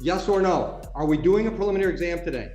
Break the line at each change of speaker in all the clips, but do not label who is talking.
Yes or no? Are we doing a preliminary exam today?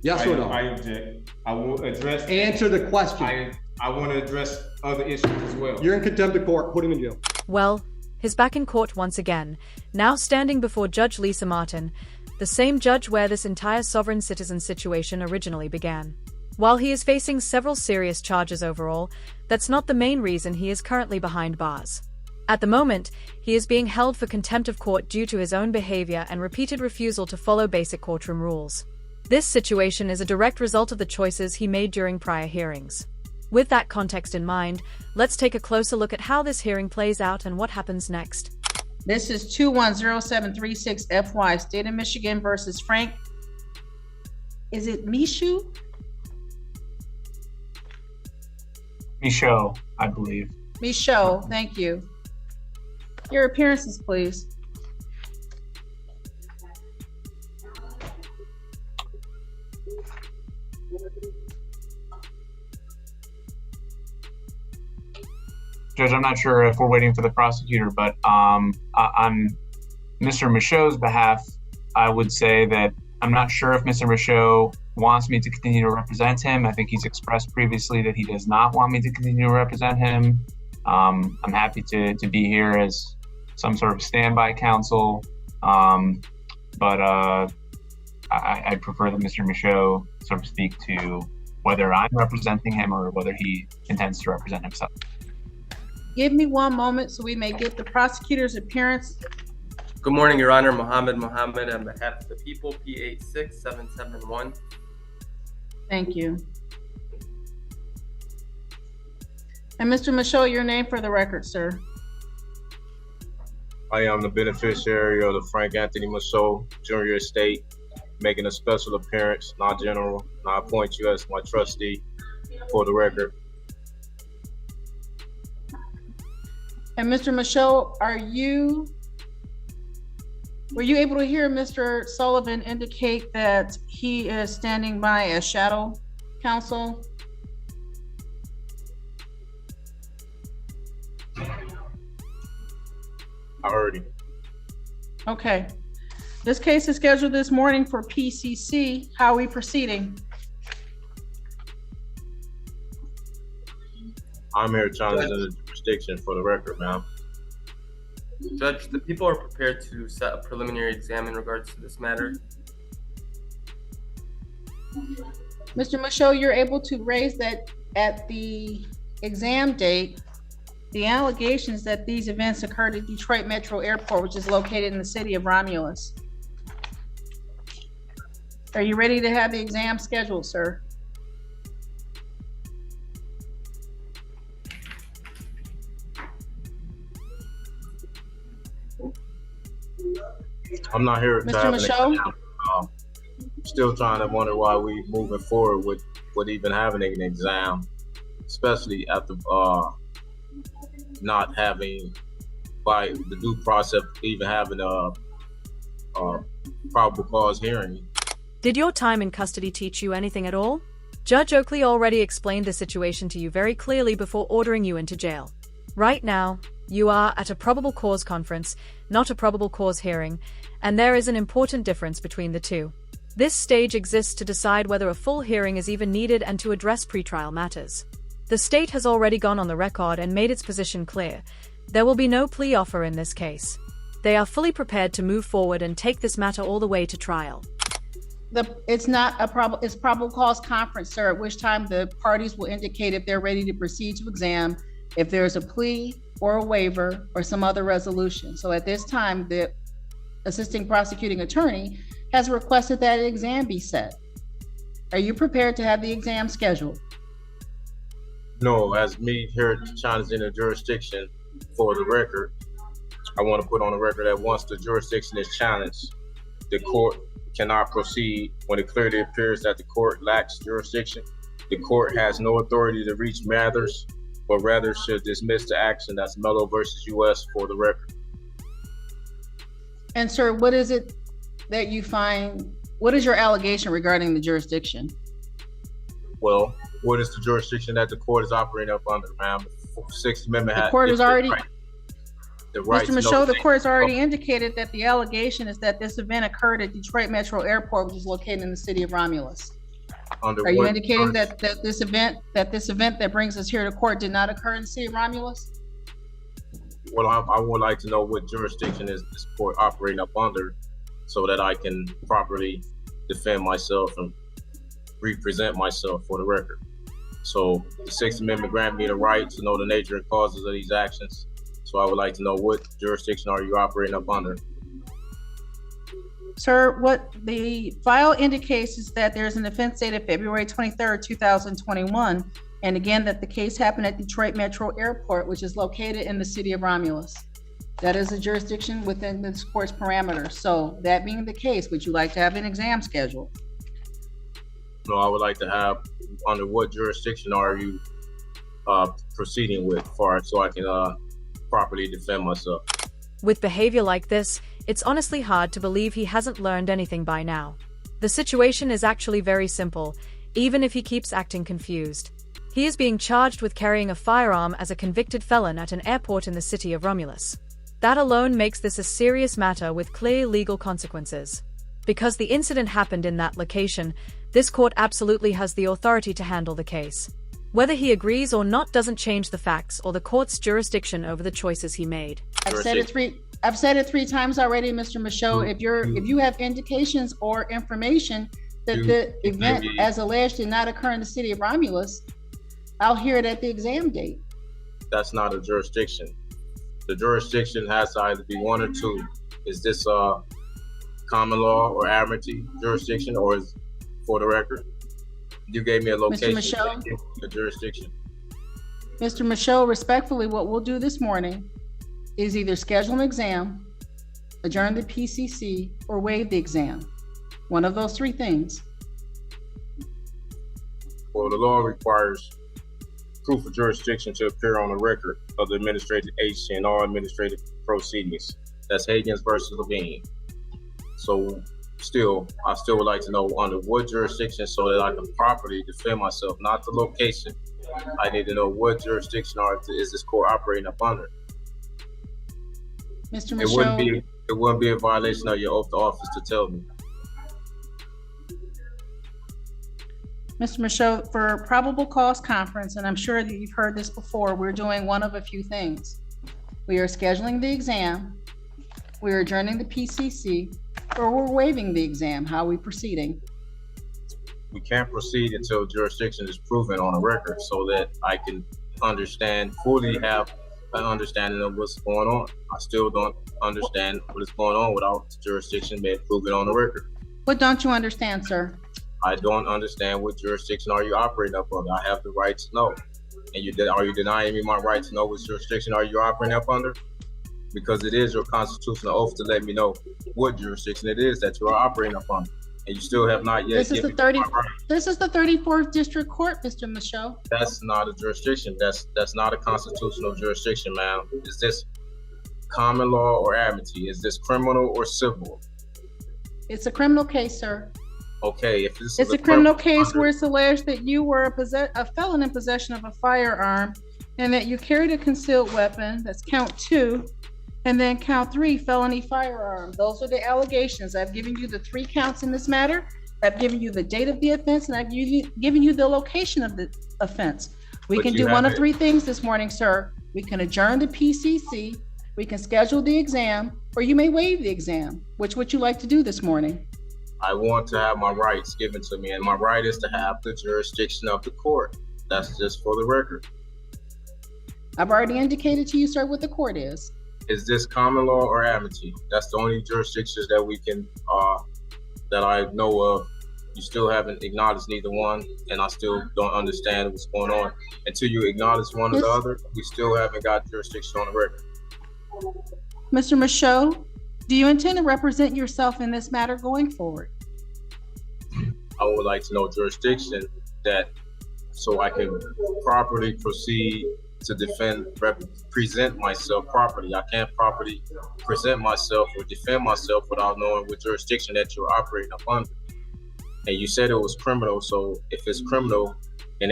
Yes or no?
I object. I will address.
Answer the question.
I want to address other issues as well.
You're in contempt of court. Put him in jail.
Well, he's back in court once again, now standing before Judge Lisa Martin, the same judge where this entire sovereign citizen situation originally began. While he is facing several serious charges overall, that's not the main reason he is currently behind bars. At the moment, he is being held for contempt of court due to his own behavior and repeated refusal to follow basic courtroom rules. This situation is a direct result of the choices he made during prior hearings. With that context in mind, let's take a closer look at how this hearing plays out and what happens next.
This is 210736 FY, State of Michigan versus Frank. Is it Mishu?
Michaud, I believe.
Michaud, thank you. Your appearances, please.
Judge, I'm not sure if we're waiting for the prosecutor, but on Mr. Michaud's behalf, I would say that I'm not sure if Mr. Michaud wants me to continue to represent him. I think he's expressed previously that he does not want me to continue to represent him. I'm happy to be here as some sort of standby counsel, but I prefer that Mr. Michaud sort of speak to whether I'm representing him or whether he intends to represent himself.
Give me one moment so we may get the prosecutor's appearance.
Good morning, Your Honor. Mohammed on behalf of the people, P86771.
Thank you. And Mr. Michaud, your name for the record, sir.
I am the beneficiary of the Frank Anthony Michaud Jr. estate, making a special appearance, not general, and I appoint you as my trustee for the record.
And Mr. Michaud, were you able to hear Mr. Sullivan indicate that he is standing by as shadow counsel?
I heard him.
Okay. This case is scheduled this morning for PCC. How are we proceeding?
I'm here challenging the jurisdiction for the record, ma'am.
Judge, the people are prepared to set a preliminary exam in regards to this matter.
Mr. Michaud, you're able to raise that at the exam date, the allegations that these events occurred at Detroit Metro Airport, which is located in the city of Romulus. Are you ready to have the exam scheduled, sir?
I'm not here to
Mr.
have an
Michaud?
exam. Still trying to wonder why we moving forward with even having an exam, especially after not having, by the due process, even having a probable cause hearing.
Did your time in custody teach you anything at all? Judge Oakley already explained the situation to you very clearly before ordering you into jail. Right now, you are at a probable cause conference, not a probable cause hearing, and there is an important difference between the two. This stage exists to decide whether a full hearing is even needed and to address pretrial matters. The state has already gone on the record and made its position clear. There will be no plea offer in this case. They are fully prepared to move forward and take this matter all the way to trial.
It's not a it's probable cause conference, sir, at which time the parties will indicate if they're ready to proceed to exam, if there's a plea or a waiver or some other resolution. So at this time, the assisting prosecuting attorney has requested that an exam be set. Are you prepared to have the exam scheduled?
No, as me here challenging the jurisdiction for the record, I want to put on the record that once the jurisdiction is challenged, the court cannot proceed when it clearly appears that the court lacks jurisdiction. The court has no authority to reach matters, but rather should dismiss the action. That's Mello versus US for the record.
And sir, what is it that you find, what is your allegation regarding the jurisdiction?
Well, what is the jurisdiction that the court is operating up under, ma'am? The Sixth Amendment
The court is already,
the right
Mr.
to know
Michaud, the
the
court's already indicated that the allegation is that this event occurred at Detroit Metro Airport, which is located in the city of Romulus.
under
Are you
what
indicating that this event that brings us here to court did not occur in the city of Romulus?
Well, I would like to know what jurisdiction is this court operating up under, so that I can properly defend myself and represent myself for the record. So the Sixth Amendment grant me the right to know the nature and causes of these actions. So I would like to know what jurisdiction are you operating up under?
Sir, what the file indicates is that there's an offense dated February 23rd, 2021. And again, that the case happened at Detroit Metro Airport, which is located in the city of Romulus. That is a jurisdiction within this court's parameters. So that being the case, would you like to have an exam scheduled?
No, I would like to have, under what jurisdiction are you proceeding with, so I can properly defend myself?
With behavior like this, it's honestly hard to believe he hasn't learned anything by now. The situation is actually very simple, even if he keeps acting confused. He is being charged with carrying a firearm as a convicted felon at an airport in the city of Romulus. That alone makes this a serious matter with clear legal consequences. Because the incident happened in that location, this court absolutely has the authority to handle the case. Whether he agrees or not doesn't change the facts or the court's jurisdiction over the choices he made.
I've said it three times already, Mr. Michaud. If you have indications or information that the event as alleged did not occur in the city of Romulus, I'll hear it at the exam date.
That's not a jurisdiction. The jurisdiction has to either be one or two. Is this common law or admiralty jurisdiction, or is for the record? You gave me a location,
Michaud?
a jurisdiction.
Mr. Michaud, respectfully, what we'll do this morning is either schedule an exam, adjourn the PCC, or waive the exam. One of those three things.
Well, the law requires proof of jurisdiction to appear on the record of the administrative agency in all administrative proceedings. That's Higgins versus Levine. So I still would like to know under what jurisdiction, so that I can properly defend myself, not the location. I need to know what jurisdiction is this court operating up under.
Mr. Michaud,
It wouldn't be a violation of your oath of office to tell me.
Mr. Michaud, for probable cause conference, and I'm sure that you've heard this before, we're doing one of a few things. We are scheduling the exam, we are adjourning the PCC, or we're waiving the exam. How are we proceeding?
We can't proceed until jurisdiction is proven on a record, so that I can fully have an understanding of what's going on. I still don't understand what is going on without jurisdiction being proven on the record.
What don't you understand, sir?
I don't understand what jurisdiction are you operating up under. I have the right to know. And are you denying me my right to know what jurisdiction are you operating up under? Because it is your constitutional oath to let me know what jurisdiction it is that you are operating up under. And you still have not yet given me my right.
This is the 34th District Court, Mr. Michaud.
That's not a jurisdiction. That's not a constitutional jurisdiction, ma'am. Is this common law or admiralty? Is this criminal or civil?
It's a criminal case, sir.
Okay, if this
It's
is
a criminal case where it's alleged that you were a felon in possession of a firearm and that you carried a concealed weapon. That's count 2. And then count 3, felony firearm. Those are the allegations. I've given you the 3 counts in this matter. I've given you the date of the offense, and I've given you the location of the offense. We can do one of 3 things this morning, sir. We can adjourn the PCC, we can schedule the exam, or you may waive the exam. Which would you like to do this morning?
I want to have my rights given to me, and my right is to have the jurisdiction of the court. That's just for the record.
I've already indicated to you, sir, what the court is.
Is this common law or admiralty? That's the only jurisdictions that we can, that I know of. You still haven't acknowledged neither one, and I still don't understand what's going on. Until you acknowledge one or the other, we still haven't got jurisdiction on the record.
Mr. Michaud, do you intend to represent yourself in this matter going forward?
I would like to know jurisdiction so I can properly proceed to present myself properly. I can't properly present myself or defend myself without knowing what jurisdiction that you're operating up under. And you said it was criminal, so if it's criminal, and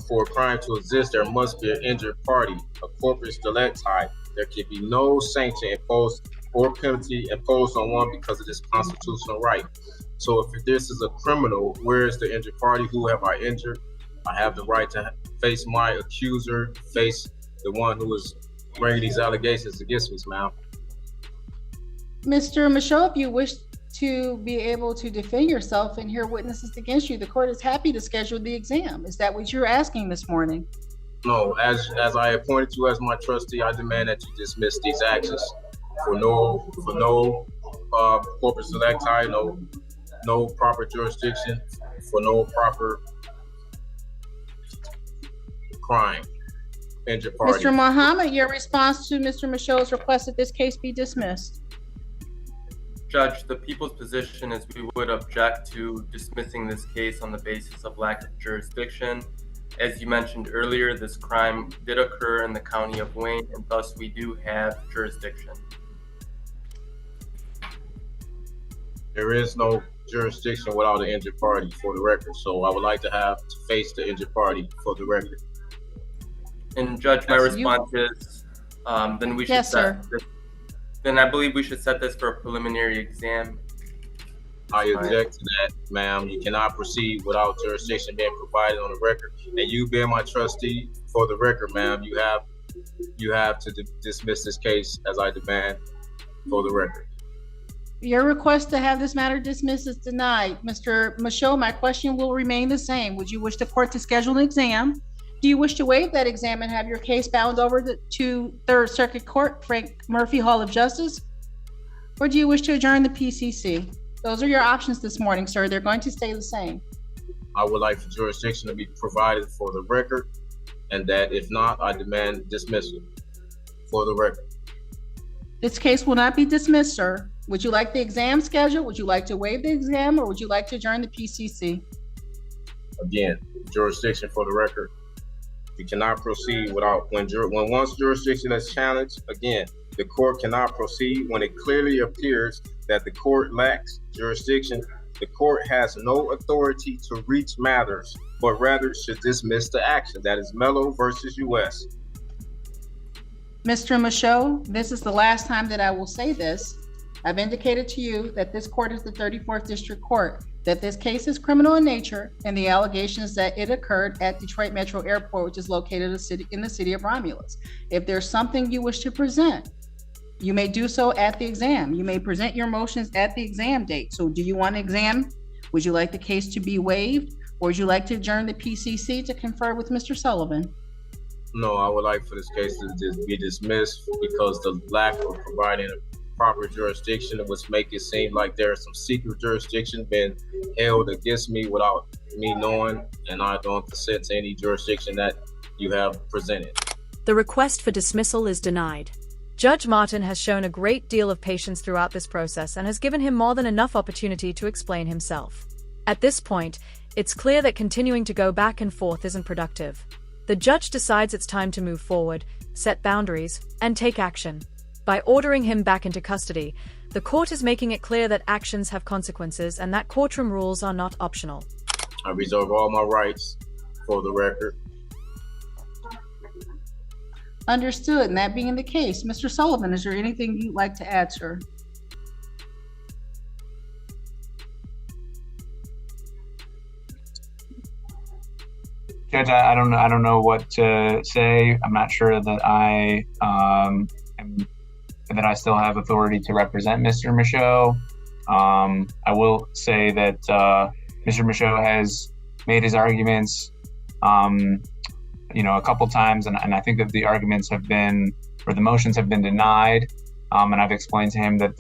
for a crime to exist, there must be an injured party, a corpus delicti. There can be no sanction imposed or penalty imposed on one because of this constitutional right. So if this is a criminal, where is the injured party? Who have I injured? I have the right to face my accuser, face the one who is bringing these allegations against me, ma'am.
Mr. Michaud, if you wish to be able to defend yourself and hear witnesses against you, the court is happy to schedule the exam. Is that what you're asking this morning?
No, as I appointed you as my trustee, I demand that you dismiss these actions for no corpus electi, no proper jurisdiction, for no proper crime. Injured party.
Mr. Muhammad, your response to Mr. Michaud's request that this case be dismissed.
Judge, the people's position is we would object to dismissing this case on the basis of lack of jurisdiction. As you mentioned earlier, this crime did occur in the county of Wayne, and thus we do have jurisdiction.
There is no jurisdiction without an injured party, for the record. So I would like to face the injured party, for the record.
And Judge, my response is, then we should
Yes, sir.
Then I believe we should set this for a preliminary exam.
I object to that, ma'am. You cannot proceed without jurisdiction being provided on the record. And you being my trustee, for the record, ma'am, you have to dismiss this case as I demand, for the record.
Your request to have this matter dismissed is denied. Mr. Michaud, my question will remain the same. Would you wish the court to schedule an exam? Do you wish to waive that exam and have your case bound over to Third Circuit Court, Frank Murphy Hall of Justice? Or do you wish to adjourn the PCC? Those are your options this morning, sir. They're going to stay the same.
I would like for jurisdiction to be provided, for the record, and that if not, I demand dismissal, for the record.
This case will not be dismissed, sir. Would you like the exam scheduled? Would you like to waive the exam, or would you like to adjourn the PCC?
Again, jurisdiction, for the record. You cannot proceed without, when once jurisdiction is challenged, again, the court cannot proceed when it clearly appears that the court lacks jurisdiction. The court has no authority to reach matters, but rather should dismiss the action. That is Mello versus US.
Mr. Michaud, this is the last time that I will say this. I've indicated to you that this court is the 34th District Court, that this case is criminal in nature, and the allegations that it occurred at Detroit Metro Airport, which is located in the city of Romulus. If there's something you wish to present, you may do so at the exam. You may present your motions at the exam date. So do you want an exam? Would you like the case to be waived? Or would you like to adjourn the PCC to confer with Mr. Sullivan?
No, I would like for this case to just be dismissed because the lack of providing a proper jurisdiction, which make it seem like there's some secret jurisdiction being held against me without me knowing, and I don't consent to any jurisdiction that you have presented.
The request for dismissal is denied. Judge Martin has shown a great deal of patience throughout this process and has given him more than enough opportunity to explain himself. At this point, it's clear that continuing to go back and forth isn't productive. The judge decides it's time to move forward, set boundaries, and take action. By ordering him back into custody, the court is making it clear that actions have consequences and that courtroom rules are not optional.
I reserve all my rights, for the record.
Understood. And that being the case, Mr. Sullivan, is there anything you'd like to add, sir?
Judge, I don't know what to say. I'm not sure that that I still have authority to represent Mr. Michaud. I will say that Mr. Michaud has made his arguments, a couple times, and I think that the arguments have been, or the motions have been denied. And I've explained to him that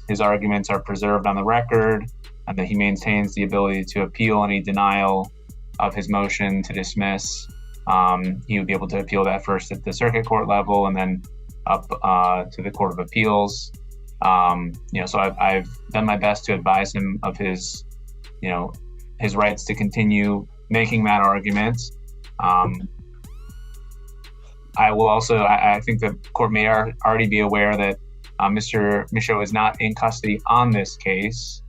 his arguments are preserved on the record, and that he maintains the ability to appeal any denial of his motion to dismiss. He would be able to appeal that first at the circuit court level and then up to the Court of Appeals. So I've done my best to advise him of his rights to continue making that argument. I will also, I think the court may already be aware that Mr. Michaud is not in custody on this case.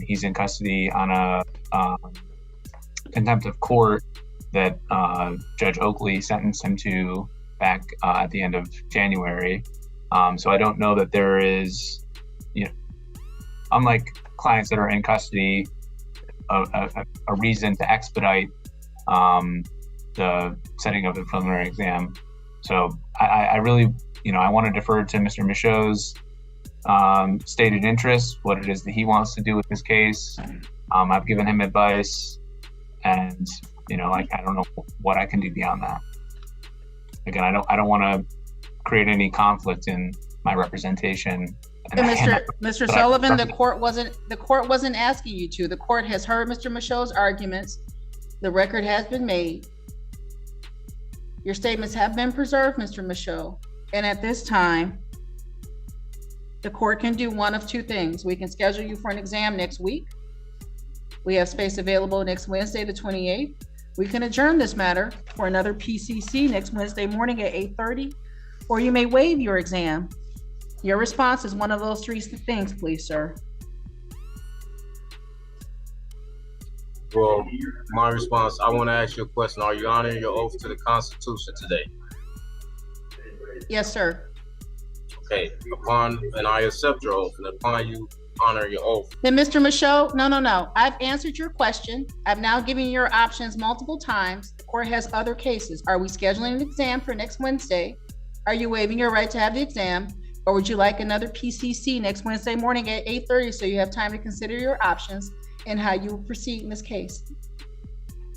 He's in custody on a contempt of court that Judge Oakley sentenced him to back at the end of January. So I don't know that there is, unlike clients that are in custody, a reason to expedite the setting of the preliminary exam. So I really, I want to defer to Mr. Michaud's stated interest, what it is that he wants to do with this case. I've given him advice, and I don't know what I can do beyond that. Again, I don't want to create any conflict in my representation.
And Mr. Sullivan, the court wasn't asking you to. The court has heard Mr. Michaud's arguments. The record has been made. Your statements have been preserved, Mr. Michaud. And at this time, the court can do one of two things. We can schedule you for an exam next week. We have space available next Wednesday, the 28th. We can adjourn this matter for another PCC next Wednesday morning at 8:30, or you may waive your exam. Your response is one of those three things, please, sir.
Well, my response, I want to ask you a question. Are you honoring your oath to the Constitution today?
Yes, sir.
Okay, and I accept your oath, and upon you honor your oath.
Then Mr. Michaud, no. I've answered your question. I've now given you your options multiple times. The court has other cases. Are we scheduling an exam for next Wednesday? Are you waiving your right to have the exam? Or would you like another PCC next Wednesday morning at 8:30 so you have time to consider your options and how you will proceed in this case?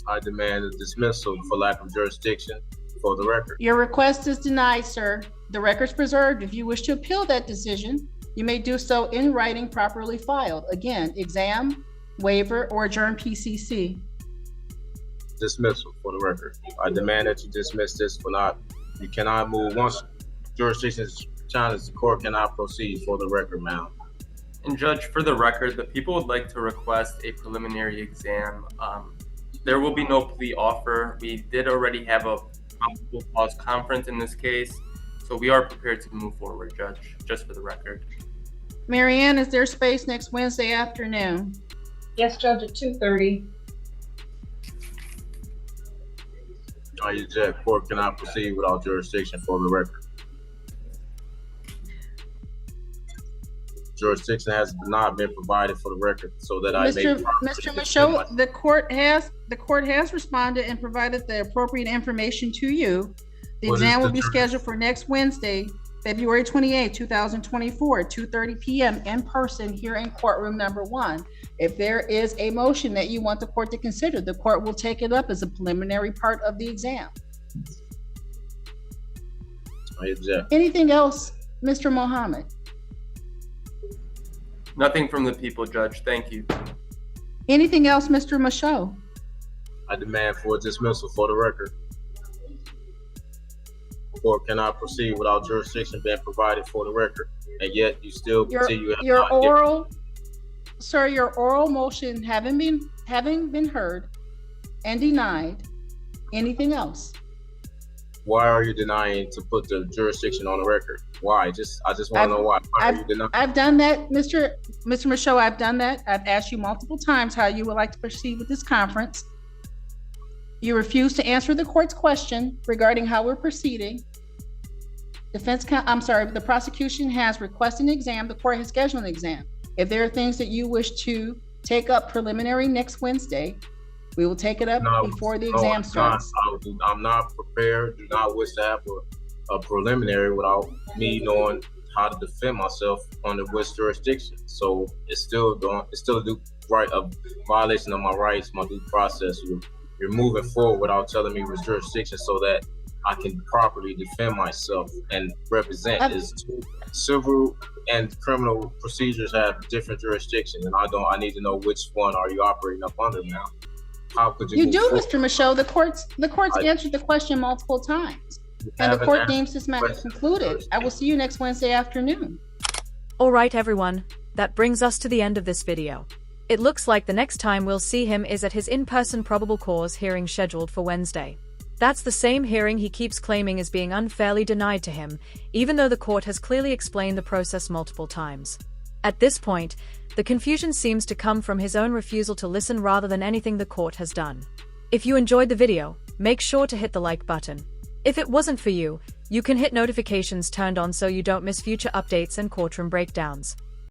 I demand a dismissal for lack of jurisdiction for the record.
Your request is denied, sir. The record's preserved. If you wish to appeal that decision, you may do so in writing properly filed. Again, exam, waiver, or adjourn PCC.
Dismissal for the record. I demand that you dismiss this you cannot move. Once jurisdiction is challenged, the court cannot proceed for the record, ma'am.
And Judge, for the record, the people would like to request a preliminary exam. There will be no plea offer. We did already have a probable cause conference in this case, so we are prepared to move forward, Judge, just for the record.
Marianne, is there space next Wednesday afternoon?
Yes, Judge, at 2:30.
I object. Court cannot proceed without jurisdiction for the record. Jurisdiction has not been provided for the record so that I may.
Mr. Michaud, the court has responded and provided the appropriate information to you. The exam will be scheduled for next Wednesday, February 28, 2024, at 2:30 p.m. in person here in courtroom number 1. If there is a motion that you want the court to consider, the court will take it up as a preliminary part of the exam.
I object.
Anything else, Mr. Mohammed?
Nothing from the people, Judge. Thank you.
Anything else, Mr. Michaud?
I demand for a dismissal for the record. Court cannot proceed without jurisdiction being provided for the record, and yet you still continue.
Your oral motion having been heard and denied. Anything else?
Why are you denying to put the jurisdiction on the record? Why? I just want to know why. Why are you denying?
I've done that, Mr. Michaud. I've done that. I've asked you multiple times how you would like to proceed with this conference. You refuse to answer the court's question regarding how we're proceeding. The prosecution has requested an exam. The court has scheduled an exam. If there are things that you wish to take up preliminary next Wednesday, we will take it up before the exam starts.
I'm not prepared. Do not wish to have a preliminary without me knowing how to defend myself under which jurisdiction. So it's still a violation of my rights, my due process. You're moving forward without telling me which jurisdiction so that I can properly defend myself and represent. Civil and criminal procedures have different jurisdictions, and I need to know which one are you operating up under now. How could you?
You do, Mr. Michaud. The court's answered the question multiple times, and the court deems this matter concluded. I will see you next Wednesday afternoon.
All right, everyone. That brings us to the end of this video. It looks like the next time we'll see him is at his in-person probable cause hearing scheduled for Wednesday. That's the same hearing he keeps claiming is being unfairly denied to him, even though the court has clearly explained the process multiple times. At this point, the confusion seems to come from his own refusal to listen rather than anything the court has done. If you enjoyed the video, make sure to hit the like button. If it wasn't for you, you can hit notifications turned on so you don't miss future updates and courtroom breakdowns.